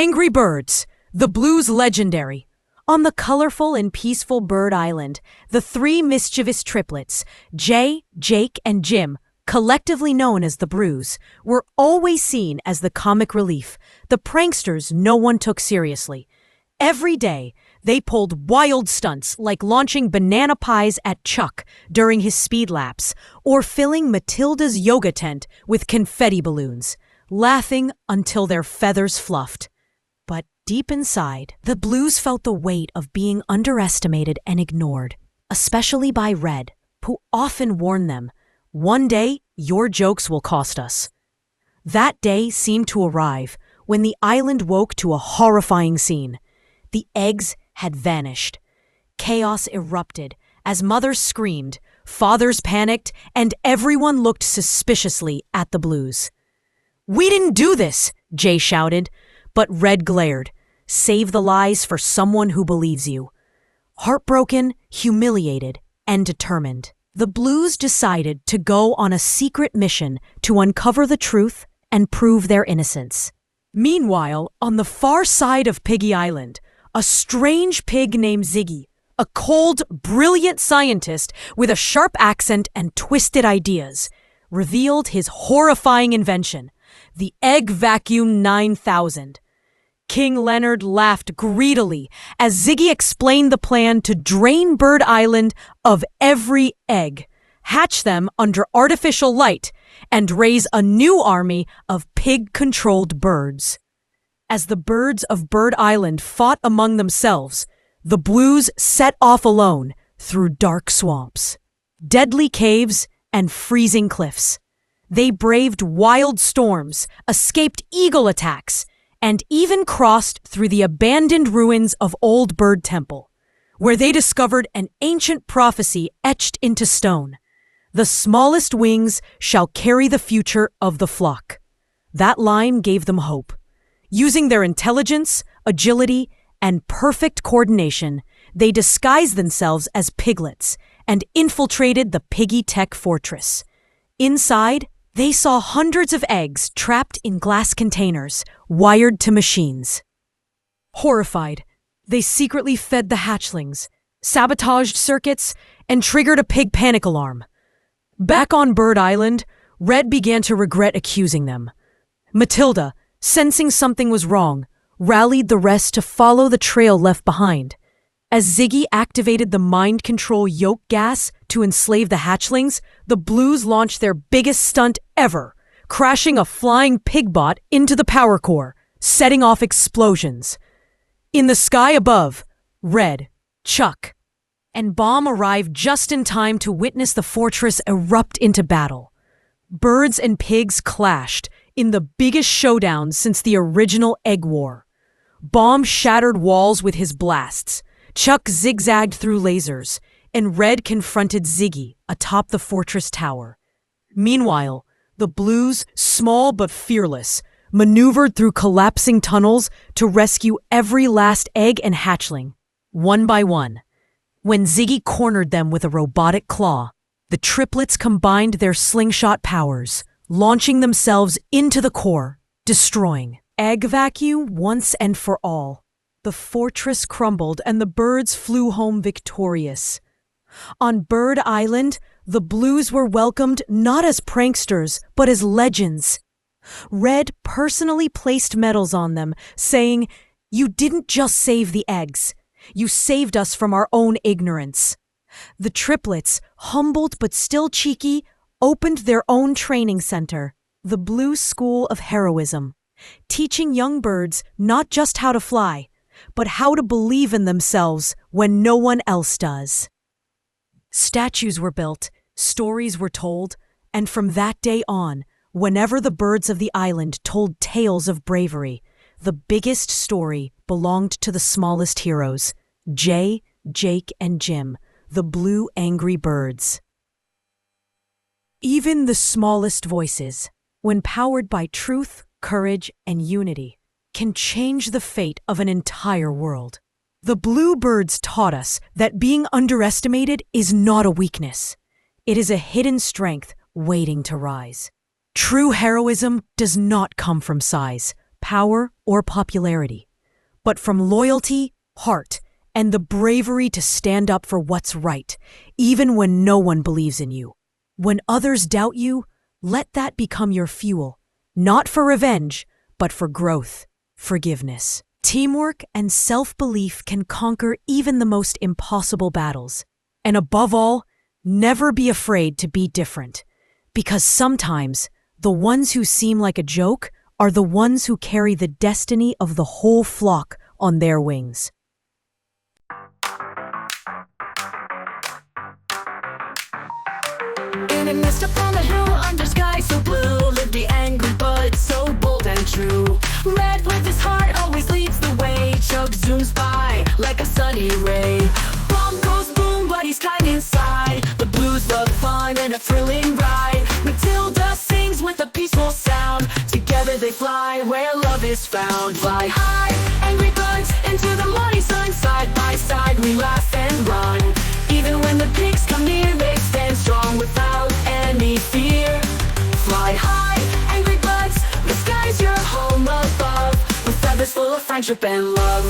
Angry birds, the blues legendary. On the colorful and peaceful bird island, the three mischievous triplets, Jay, Jake, and Jim, collectively known as the Brews, were always seen as the comic relief, the pranksters no one took seriously. Every day, they pulled wild stunts like launching banana pies at Chuck during his speed laps, or filling Matilda's yoga tent with confetti balloons, laughing until their feathers fluffed. But deep inside, the Blues felt the weight of being underestimated and ignored, especially by Red, who often warned them, "One day, your jokes will cost us." That day seemed to arrive when the island woke to a horrifying scene. The eggs had vanished. Chaos erupted as mothers screamed, fathers panicked, and everyone looked suspiciously at the Blues. "We didn't do this," Jay shouted, but Red glared. "Save the lies for someone who believes you." Heartbroken, humiliated, and determined, the Blues decided to go on a secret mission to uncover the truth and prove their innocence. Meanwhile, on the far side of Piggy Island, a strange pig named Ziggy, a cold, brilliant scientist with a sharp accent and twisted ideas, revealed his horrifying invention, the Egg Vacuum 9000. King Leonard laughed greedily as Ziggy explained the plan to drain Bird Island of every egg, hatch them under artificial light, and raise a new army of pig-controlled birds. As the birds of Bird Island fought among themselves, the Blues set off alone through dark swamps, deadly caves, and freezing cliffs. They braved wild storms, escaped eagle attacks, and even crossed through the abandoned ruins of Old Bird Temple, where they discovered an ancient prophecy etched into stone. "The smallest wings shall carry the future of the flock." That line gave them hope. Using their intelligence, agility, and perfect coordination, they disguised themselves as piglets and infiltrated the Piggy Tech Fortress. Inside, they saw hundreds of eggs trapped in glass containers, wired to machines. Horrified, they secretly fed the hatchlings, sabotaged circuits, and triggered a pig panic alarm. Back on Bird Island, Red began to regret accusing them. Matilda, sensing something was wrong, rallied the rest to follow the trail left behind. As Ziggy activated the mind control yolk gas to enslave the hatchlings, the Blues launched their biggest stunt ever, crashing a flying pig bot into the power core, setting off explosions. In the sky above, Red, Chuck, and Bomb arrived just in time to witness the fortress erupt into battle. Birds and pigs clashed in the biggest showdown since the original Egg War. Bomb shattered walls with his blasts, Chuck zigzagged through lasers, and Red confronted Ziggy atop the fortress tower. Meanwhile, the Blues, small but fearless, maneuvered through collapsing tunnels to rescue every last egg and hatchling, one by one. When Ziggy cornered them with a robotic claw, the triplets combined their slingshot powers, launching themselves into the core, destroying Egg Vacuum once and for all. The fortress crumbled and the birds flew home victorious. On Bird Island, the Blues were welcomed not as pranksters, but as legends. Red personally placed medals on them, saying, "You didn't just save the eggs. You saved us from our own ignorance." The triplets, humbled but still cheeky, opened their own training center, the Blue School of Heroism, teaching young birds not just how to fly, but how to believe in themselves when no one else does. Statues were built, stories were told, and from that day on, whenever the birds of the island told tales of bravery, the biggest story belonged to the smallest heroes, Jay, Jake, and Jim, the Blue Angry Birds. Even the smallest voices, when powered by truth, courage, and unity, can change the fate of an entire world. The Blue Birds taught us that being underestimated is not a weakness. It is a hidden strength waiting to rise. True heroism does not come from size, power, or popularity, but from loyalty, heart, and the bravery to stand up for what's right, even when no one believes in you. When others doubt you, let that become your fuel, not for revenge, but for growth, forgiveness. Teamwork and self-belief can conquer even the most impossible battles. And above all, never be afraid to be different, because sometimes the ones who seem like a joke are the ones who carry the destiny of the whole flock on their wings. In a nest upon the hill under sky so blue lived the angry bud, so bold and true. Red with his heart always leads the way. Chug zooms by like a sunny ray. Bomb goes boom, but he's kind inside. The blues love fun and a thrilling ride. Matilda sings with a peaceful sound. Together they fly where love is found. Fly high, angry buds, into the morning sun. Side by side we laugh and run. Even when the pigs come near, they stand strong without any fear. Fly high, angry buds, the sky's your home above, with feathers full of friendship and love.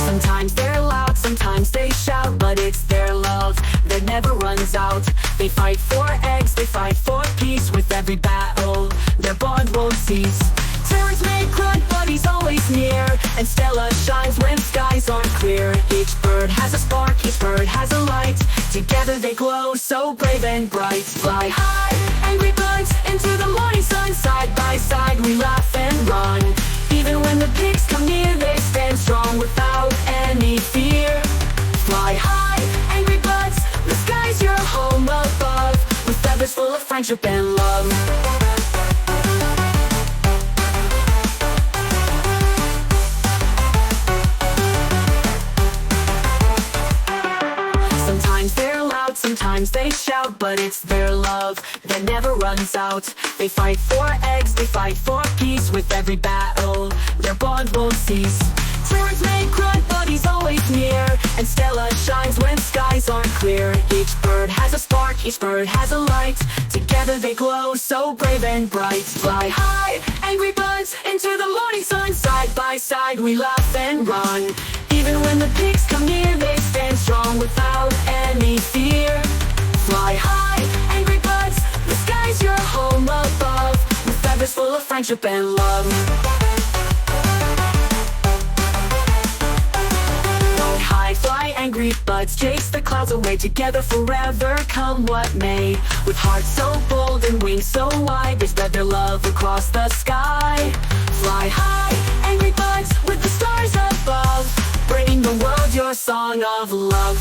Sometimes they're loud, sometimes they shout, but it's their love that never runs out. They fight for eggs, they fight for peace. With every battle, their bond won't cease. Terrors may grunt, but he's always near, and Stella shines when skies aren't clear. Each bird has a spark, each bird has a light. Together they glow, so brave and bright. Fly high, angry buds, into the morning sun. Side by side we laugh and run. Even when the pigs come near, they stand strong without any fear. Fly high, angry buds, the sky's your home above, with feathers full of friendship and love. Sometimes they're loud, sometimes they shout, but it's their love that never runs out. They fight for eggs, they fight for peace. With every battle, their bond won't cease. Terrors may grunt, but he's always near, and Stella shines when skies aren't clear. Each bird has a spark, each bird has a light. Together they glow, so brave and bright. Fly high, angry buds, into the morning sun. Side by side we laugh and run. Even when the pigs come near, they stand strong without any fear. Fly high, angry buds, the sky's your home above, with feathers full of friendship and love. Fly, angry buds, chase the clouds away. Together forever, come what may. With hearts so bold and wings so wide, they spread their love across the sky. Fly high, angry buds, with the stars above, bringing the world your song of love.